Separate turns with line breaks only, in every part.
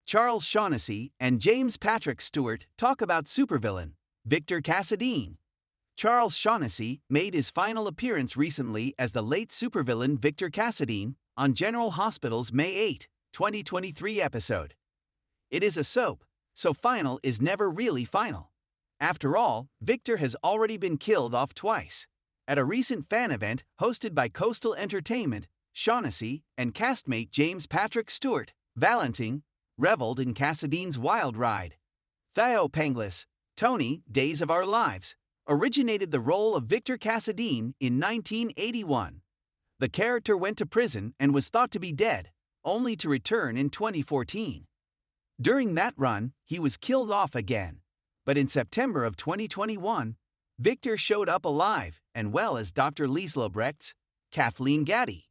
Charles Shaughnessy and James Patrick Stewart talk about supervillain Victor Cassadine. Charles Shaughnessy made his final appearance recently as the late supervillain Victor Cassadine on General Hospital's May 8, 2023 episode. It is a soap, so final is never really final. After all, Victor has already been killed off twice. At a recent fan event hosted by Coastal Entertainment, Shaughnessy and castmate James Patrick Stewart, Valentine, reveled in Cassadine's wild ride. Theo Penglis, Tony, Days of Our Lives, originated the role of Victor Cassadine in 1981. The character went to prison and was thought to be dead, only to return in 2014. During that run, he was killed off again. But in September of 2021, Victor showed up alive and well as Dr. Liesl Brecht's Kathleen Gaddy.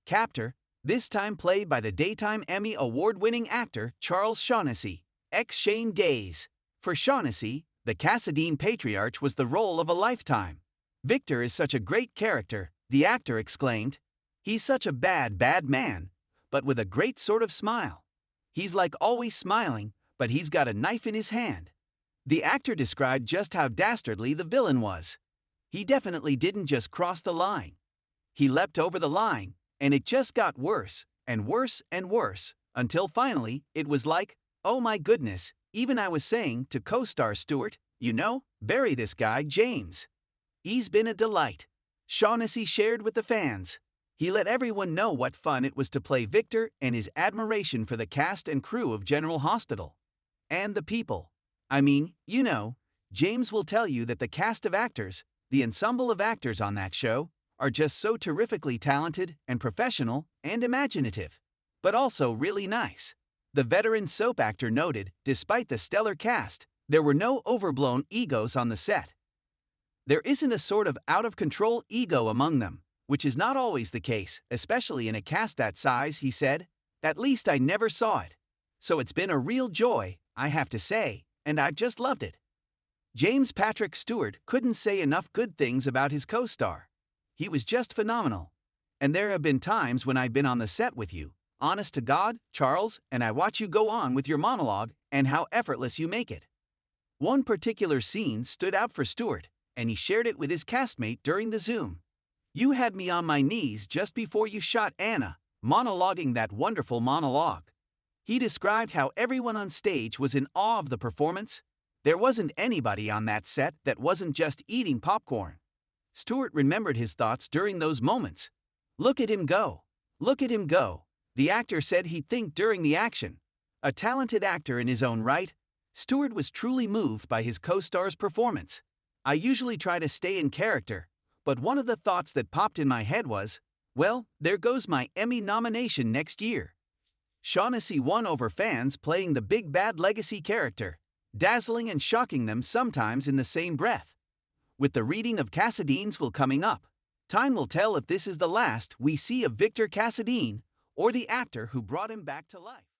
Captor, this time played by the Daytime Emmy Award-winning actor Charles Shaughnessy, ex-Shane Days. For Shaughnessy, the Cassadine patriarch was the role of a lifetime. Victor is such a great character, the actor exclaimed. He's such a bad man, but with a great sort of smile. He's like always smiling, but he's got a knife in his hand. The actor described just how dastardly the villain was. He definitely didn't just cross the line. He leapt over the line, and it just got worse and worse and worse, until finally it was like, oh my goodness, even I was saying to co-star Stewart, bury this guy James. He's been a delight. Shaughnessy shared with the fans. He let everyone know what fun it was to play Victor and his admiration for the cast and crew of General Hospital. And the people. James will tell you that the cast of actors, the ensemble of actors on that show, are just so terrifically talented and professional and imaginative, but also really nice. The veteran soap actor noted, despite the stellar cast, there were no overblown egos on the set. There isn't a sort of out-of-control ego among them, which is not always the case, especially in a cast that size, he said. At least I never saw it. So it's been a real joy, I have to say, and I've just loved it. James Patrick Stewart couldn't say enough good things about his co-star. He was just phenomenal. And there have been times when I've been on the set with you, honest to God, Charles, and I watch you go on with your monologue and how effortless you make it. One particular scene stood out for Stewart, and he shared it with his castmate during the Zoom. You had me on my knees just before you shot Anna, monologuing that wonderful monologue. He described how everyone on stage was in awe of the performance. There wasn't anybody on that set that wasn't just eating popcorn. Stewart remembered his thoughts during those moments. Look at him go. Look at him go. The actor said he'd think during the action. A talented actor in his own right, Stewart was truly moved by his co-star's performance. I usually try to stay in character, but one of the thoughts that popped in my head was, well, there goes my Emmy nomination next year. Shaughnessy won over fans playing the big bad legacy character, dazzling and shocking them sometimes in the same breath. With the reading of Cassadine's will coming up, time will tell if this is the last we see of Victor Cassadine or the actor who brought him back to life.